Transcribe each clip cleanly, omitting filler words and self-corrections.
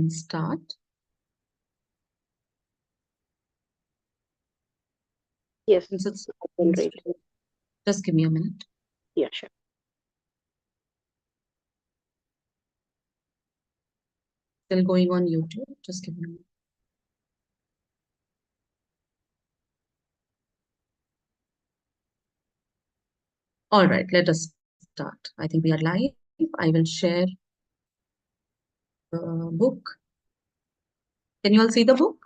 can start. Yes, Since it's I can read. just give me a minute. Yeah, sure. Still going on YouTube. Just give me a minute. All right, let us start. I think we are live. I will share the book. Can you all see the book?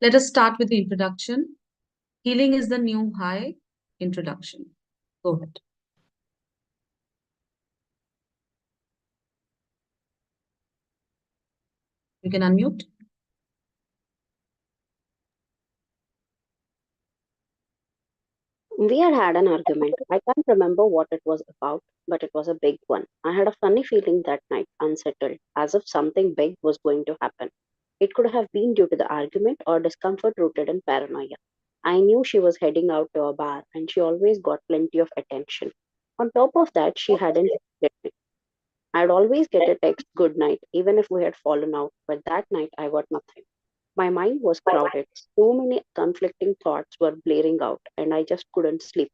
Let us start with the introduction. Healing is the new high. Introduction. Go ahead. You can unmute. We had had an argument. I can't remember what it was about, but it was a big one. I had a funny feeling that night, unsettled, as if something big was going to happen. It could have been due to the argument or discomfort rooted in paranoia. I knew she was heading out to a bar, and she always got plenty of attention. On top of that, she hadn't texted me. I'd always get a text good night, even if we had fallen out, but that night I got nothing. My mind was crowded. So many conflicting thoughts were blaring out, and I just couldn't sleep.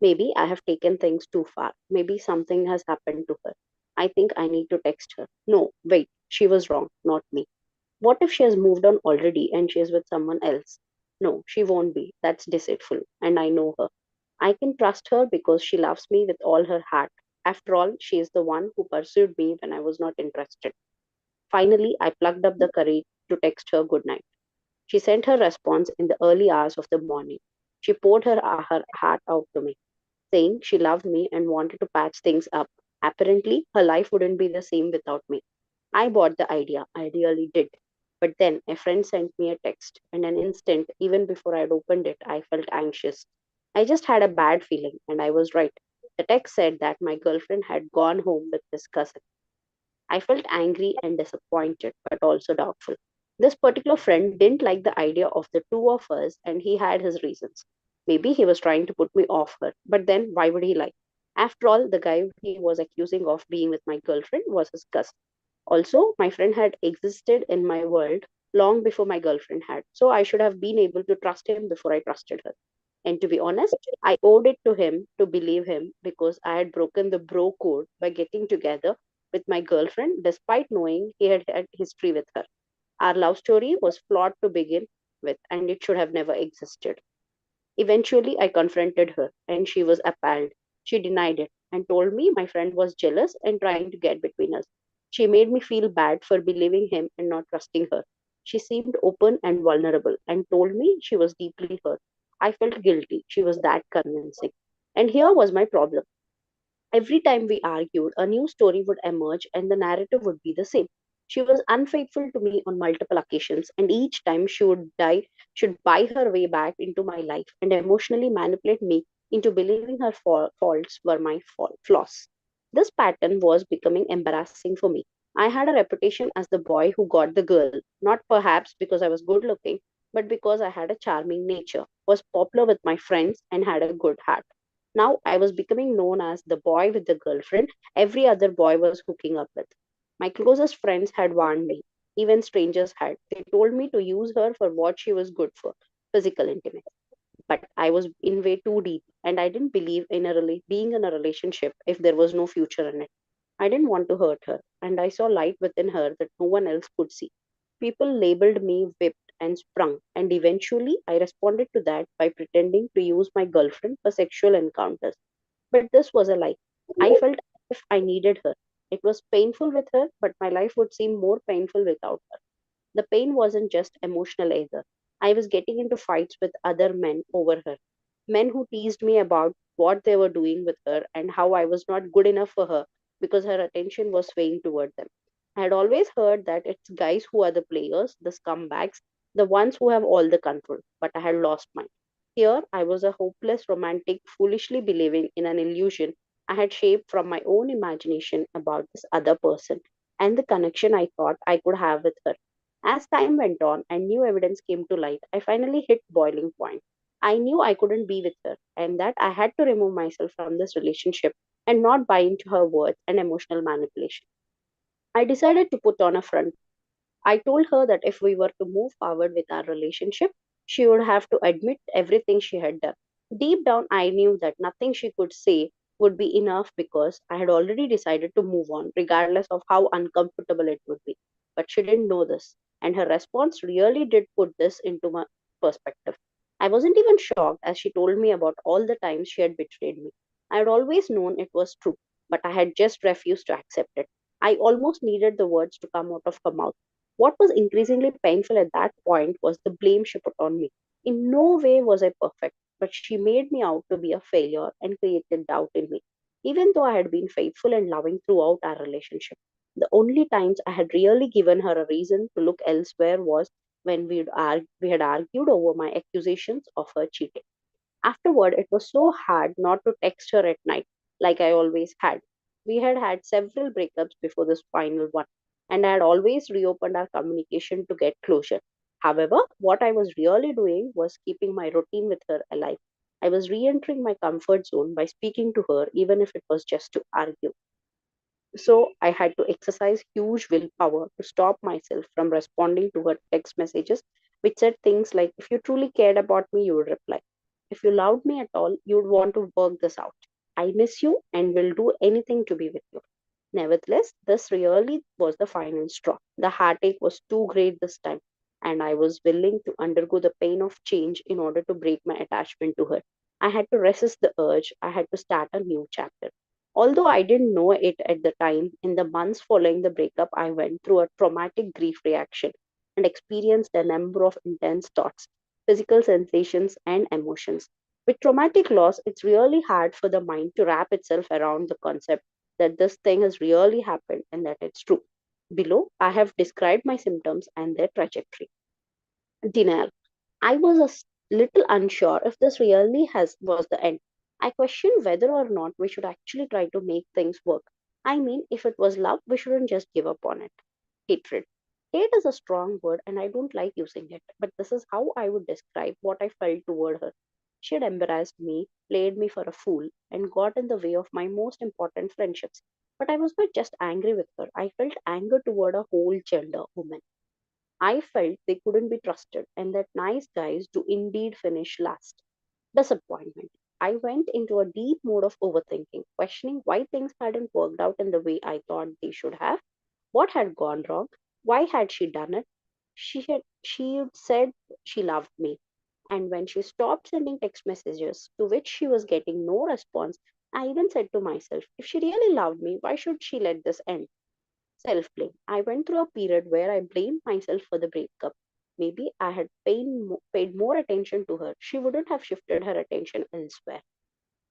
Maybe I have taken things too far. Maybe something has happened to her. I think I need to text her. No, wait, she was wrong, not me. What if she has moved on already and she is with someone else? No, she won't be. That's deceitful, and I know her. I can trust her because she loves me with all her heart. After all, she is the one who pursued me when I was not interested. Finally, I plucked up the courage to text her good night. She sent her response in the early hours of the morning. She poured her heart out to me, saying she loved me and wanted to patch things up. Apparently, her life wouldn't be the same without me. I bought the idea, I really did. But then a friend sent me a text, and an instant, even before I'd opened it, I felt anxious. I just had a bad feeling, and I was right. The text said that my girlfriend had gone home with his cousin. I felt angry and disappointed, but also doubtful. This particular friend didn't like the idea of the two of us, and he had his reasons. Maybe he was trying to put me off her, but then why would he lie? After all, the guy he was accusing of being with my girlfriend was his cousin. Also, my friend had existed in my world long before my girlfriend had, so I should have been able to trust him before I trusted her. And to be honest, I owed it to him to believe him because I had broken the bro code by getting together with my girlfriend despite knowing he had had history with her. Our love story was flawed to begin with, and it should have never existed. Eventually, I confronted her, and she was appalled. She denied it and told me my friend was jealous and trying to get between us. She made me feel bad for believing him and not trusting her. She seemed open and vulnerable and told me she was deeply hurt. I felt guilty. She was that convincing. And here was my problem. Every time we argued, a new story would emerge and the narrative would be the same. She was unfaithful to me on multiple occasions, and each time should buy her way back into my life and emotionally manipulate me into believing her faults were my flaws. This pattern was becoming embarrassing for me. I had a reputation as the boy who got the girl, not perhaps because I was good looking, but because I had a charming nature, was popular with my friends, and had a good heart. Now I was becoming known as the boy with the girlfriend every other boy was hooking up with. My closest friends had warned me. Even strangers had. They told me to use her for what she was good for, physical intimacy. But I was in way too deep, and I didn't believe in being in a relationship if there was no future in it. I didn't want to hurt her, and I saw light within her that no one else could see. People labeled me whipped and sprung, and eventually I responded to that by pretending to use my girlfriend for sexual encounters. But this was a lie. I felt as if I needed her. It was painful with her, but my life would seem more painful without her. The pain wasn't just emotional either. I was getting into fights with other men over her. Men who teased me about what they were doing with her and how I was not good enough for her because her attention was swaying toward them. I had always heard that it's guys who are the players, the scumbags, the ones who have all the control, but I had lost mine. Here, I was a hopeless romantic, foolishly believing in an illusion I had shaped from my own imagination about this other person and the connection I thought I could have with her. As time went on and new evidence came to light, I finally hit boiling point. I knew I couldn't be with her and that I had to remove myself from this relationship and not buy into her words and emotional manipulation. I decided to put on a front. I told her that if we were to move forward with our relationship, she would have to admit everything she had done. Deep down, I knew that nothing she could say would be enough because I had already decided to move on, regardless of how uncomfortable it would be. But she didn't know this, and her response really did put this into my perspective. I wasn't even shocked as she told me about all the times she had betrayed me. I had always known it was true, but I had just refused to accept it. I almost needed the words to come out of her mouth. What was increasingly painful at that point was the blame she put on me. In no way was I perfect, but she made me out to be a failure and created doubt in me. Even though I had been faithful and loving throughout our relationship, the only times I had really given her a reason to look elsewhere was when we had argued over my accusations of her cheating. Afterward, it was so hard not to text her at night, like I always had. We had had several breakups before this final one, and I had always reopened our communication to get closure. However, what I was really doing was keeping my routine with her alive. I was re entering my comfort zone by speaking to her, even if it was just to argue. So I had to exercise huge willpower to stop myself from responding to her text messages, which said things like, if you truly cared about me, you would reply. If you loved me at all, you would want to work this out. I miss you and will do anything to be with you. Nevertheless, this really was the final straw. The heartache was too great this time, and I was willing to undergo the pain of change in order to break my attachment to her. I had to resist the urge, I had to start a new chapter. Although I didn't know it at the time, in the months following the breakup, I went through a traumatic grief reaction and experienced a number of intense thoughts, physical sensations, and emotions. With traumatic loss, it's really hard for the mind to wrap itself around the concept that this thing has really happened and that it's true. Below, I have described my symptoms and their trajectory. Denial. I was little unsure if this really was the end. I questioned whether or not we should actually try to make things work. I mean, if it was love, we shouldn't just give up on it. Hatred. Hate is a strong word and I don't like using it, but this is how I would describe what I felt toward her. She had embarrassed me, played me for a fool, and got in the way of my most important friendships. But I was not just angry with her, I felt anger toward a whole gender woman. I felt they couldn't be trusted and that nice guys do indeed finish last. Disappointment. I went into a deep mode of overthinking, questioning why things hadn't worked out in the way I thought they should have. What had gone wrong? Why had she done it? She had said she loved me, and when she stopped sending text messages to which she was getting no response, I even said to myself, if she really loved me, why should she let this end? Self blame. I went through a period where I blamed myself for the breakup. Maybe I had paid more attention to her. She wouldn't have shifted her attention elsewhere.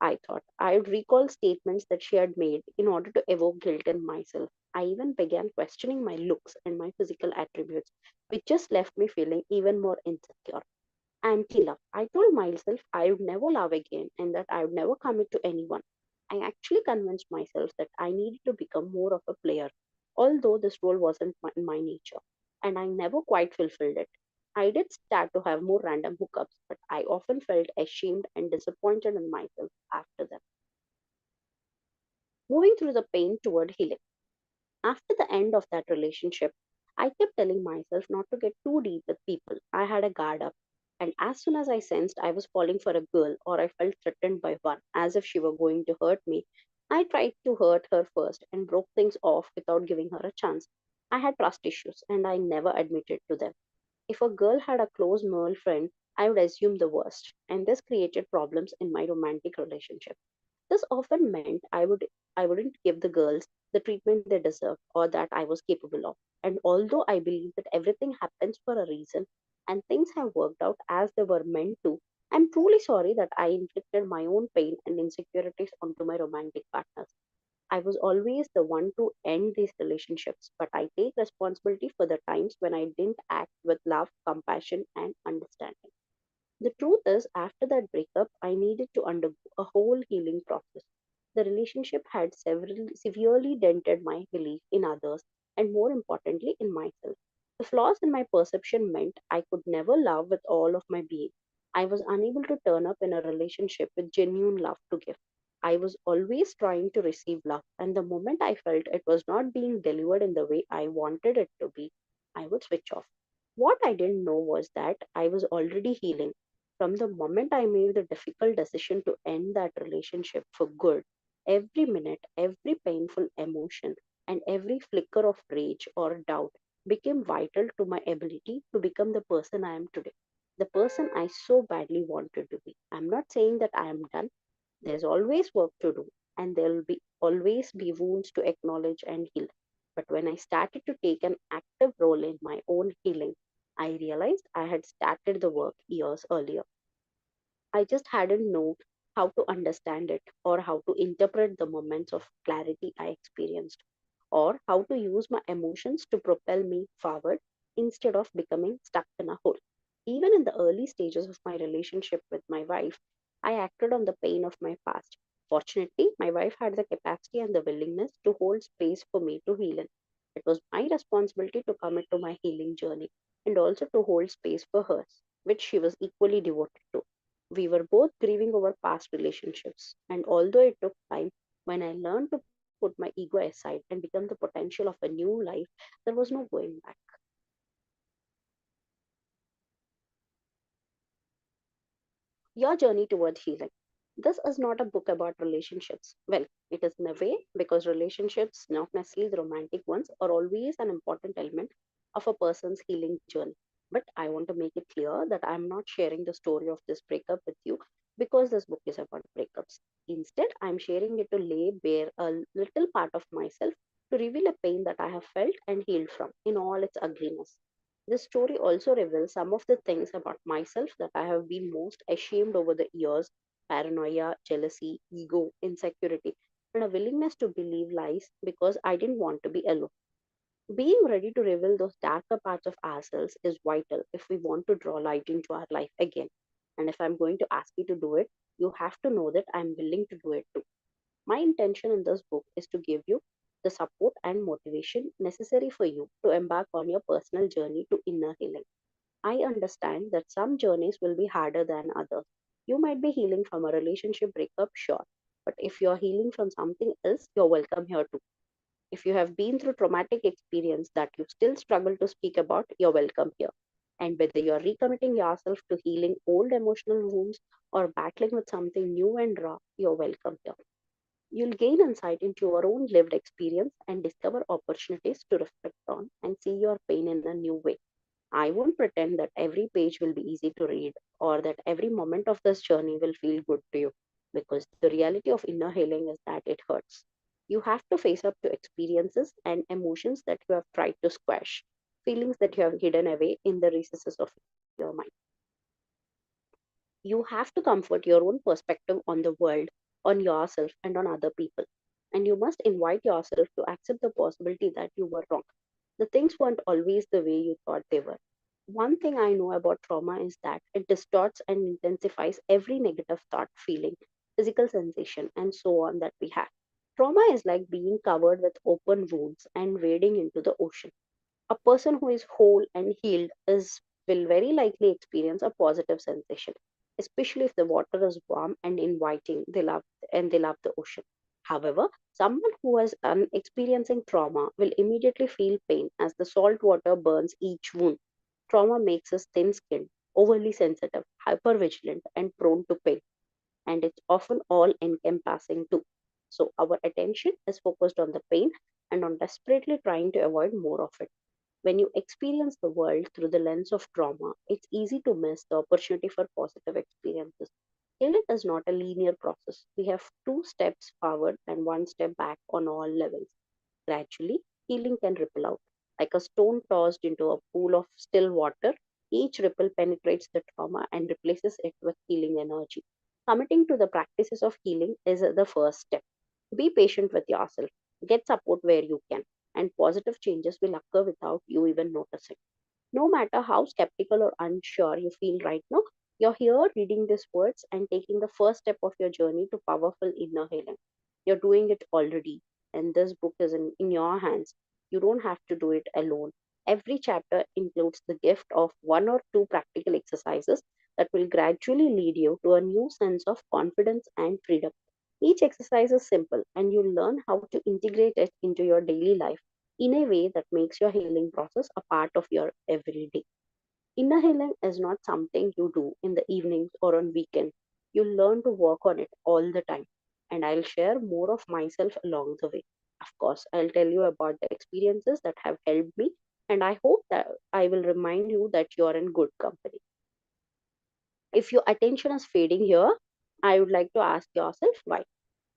I thought I would recall statements that she had made in order to evoke guilt in myself. I even began questioning my looks and my physical attributes, which just left me feeling even more insecure. Anti love. I told myself I would never love again and that I would never commit to anyone. I actually convinced myself that I needed to become more of a player, although this role wasn't in my nature, and I never quite fulfilled it. I did start to have more random hookups, but I often felt ashamed and disappointed in myself after them. Moving through the pain toward healing. After the end of that relationship, I kept telling myself not to get too deep with people. I had a guard up. And as soon as I sensed I was falling for a girl or I felt threatened by one, as if she were going to hurt me, I tried to hurt her first and broke things off without giving her a chance. I had trust issues and I never admitted to them. If a girl had a close male friend, I would assume the worst, and this created problems in my romantic relationship. This often meant I wouldn't give the girls the treatment they deserved or that I was capable of. And although I believe that everything happens for a reason and things have worked out as they were meant to, I'm truly sorry that I inflicted my own pain and insecurities onto my romantic partners. I was always the one to end these relationships, but I take responsibility for the times when I didn't act with love, compassion, and understanding. The truth is, after that breakup, I needed to undergo a whole healing process. The relationship had severely dented my belief in others and, more importantly, in myself. The flaws in my perception meant I could never love with all of my being. I was unable to turn up in a relationship with genuine love to give. I was always trying to receive love, and the moment I felt it was not being delivered in the way I wanted it to be, I would switch off. What I didn't know was that I was already healing. From the moment I made the difficult decision to end that relationship for good, every minute, every painful emotion, and every flicker of rage or doubt became vital to my ability to become the person I am today, the person I so badly wanted to be. I'm not saying that I am done. There's always work to do, and there'll be always be wounds to acknowledge and heal. But when I started to take an active role in my own healing, I realized I had started the work years earlier. I just hadn't known how to understand it, or how to interpret the moments of clarity I experienced, or how to use my emotions to propel me forward instead of becoming stuck in a hole. Even in the early stages of my relationship with my wife, I acted on the pain of my past. Fortunately, my wife had the capacity and the willingness to hold space for me to heal in. It was my responsibility to commit to my healing journey and also to hold space for hers, which she was equally devoted to. We were both grieving over past relationships, and although it took time, when I learned to put my ego aside and become the potential of a new life, there was no going back. Your journey toward healing. This is not a book about relationships. Well, it is in a way, because relationships, not necessarily the romantic ones, are always an important element of a person's healing journey. But I want to make it clear that I'm not sharing the story of this breakup with you because this book is about breakups. Instead, I'm sharing it to lay bare a little part of myself, to reveal a pain that I have felt and healed from in all its ugliness. This story also reveals some of the things about myself that I have been most ashamed over the years: paranoia, jealousy, ego, insecurity, and a willingness to believe lies because I didn't want to be alone. Being ready to reveal those darker parts of ourselves is vital if we want to draw light into our life again. And if I'm going to ask you to do it, you have to know that I'm willing to do it too. My intention in this book is to give you the support and motivation necessary for you to embark on your personal journey to inner healing. I understand that some journeys will be harder than others. You might be healing from a relationship breakup, sure, but if you're healing from something else, you're welcome here too. If you have been through traumatic experience that you still struggle to speak about, you're welcome here. And whether you're recommitting yourself to healing old emotional wounds or battling with something new and raw, you're welcome here. You'll gain insight into your own lived experience and discover opportunities to reflect on and see your pain in a new way. I won't pretend that every page will be easy to read or that every moment of this journey will feel good to you, because the reality of inner healing is that it hurts. You have to face up to experiences and emotions that you have tried to squash, feelings that you have hidden away in the recesses of your mind. You have to comfort your own perspective on the world, on yourself, and on other people. And you must invite yourself to accept the possibility that you were wrong. The things weren't always the way you thought they were. One thing I know about trauma is that it distorts and intensifies every negative thought, feeling, physical sensation, and so on that we have. Trauma is like being covered with open wounds and wading into the ocean. A person who is whole and healed is will very likely experience a positive sensation, especially if the water is warm and inviting. They love the ocean. However, someone who is experiencing trauma will immediately feel pain as the salt water burns each wound. Trauma makes us thin-skinned, overly sensitive, hypervigilant, and prone to pain, and it's often all encompassing too. So our attention is focused on the pain and on desperately trying to avoid more of it. When you experience the world through the lens of trauma, it's easy to miss the opportunity for positive experiences. Healing is not a linear process. We have two steps forward and one step back on all levels. Gradually, healing can ripple out. Like a stone tossed into a pool of still water, each ripple penetrates the trauma and replaces it with healing energy. Committing to the practices of healing is the first step. Be patient with yourself, get support where you can, and positive changes will occur without you even noticing. No matter how skeptical or unsure you feel right now, you're here reading these words and taking the first step of your journey to powerful inner healing. You're doing it already, and this book is in your hands. You don't have to do it alone. Every chapter includes the gift of one or two practical exercises that will gradually lead you to a new sense of confidence and freedom. Each exercise is simple, and you learn how to integrate it into your daily life in a way that makes your healing process a part of your everyday. Inner healing is not something you do in the evenings or on weekends. You learn to work on it all the time. And I'll share more of myself along the way. Of course, I'll tell you about the experiences that have helped me, and I hope that I will remind you that you're in good company. If your attention is fading here, I would like to ask yourself why.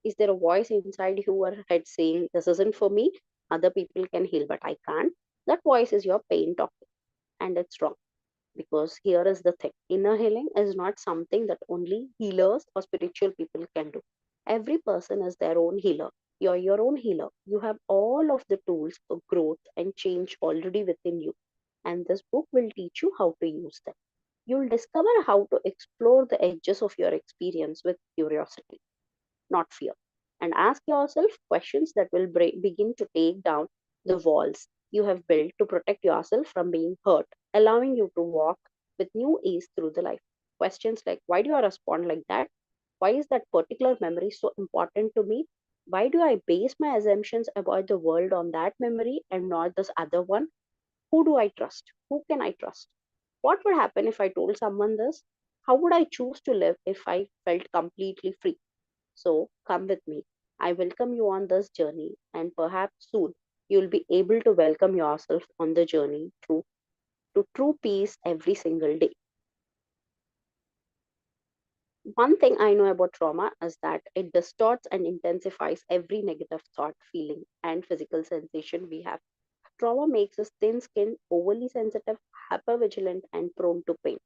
Is there a voice inside your head saying, "This isn't for me? Other people can heal, but I can't"? That voice is your pain talking, and it's wrong. Because here is the thing, inner healing is not something that only healers or spiritual people can do. Every person is their own healer. You're your own healer. You have all of the tools for growth and change already within you. And this book will teach you how to use them. You'll discover how to explore the edges of your experience with curiosity, not fear. And ask yourself questions that will begin to take down the walls you have built to protect yourself from being hurt, allowing you to walk with new ease through the life. Questions like, why do I respond like that? Why is that particular memory so important to me? Why do I base my assumptions about the world on that memory and not this other one? Who do I trust? Who can I trust? What would happen if I told someone this? How would I choose to live if I felt completely free? So come with me. I welcome you on this journey, and perhaps soon you'll be able to welcome yourself on the journey through to true peace every single day. One thing I know about trauma is that it distorts and intensifies every negative thought, feeling, and physical sensation we have. Trauma makes us thin skinned, overly sensitive, hyper vigilant, and prone to pain.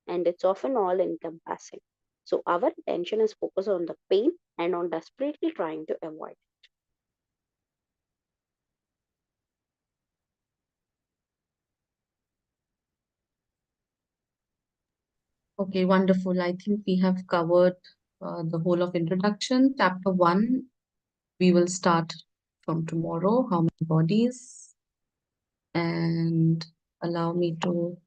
And it's often all encompassing. So our attention is focused on the pain and on desperately trying to avoid. Okay, wonderful. I think we have covered the whole of introduction. Chapter 1, we will start from tomorrow. How many bodies? And allow me to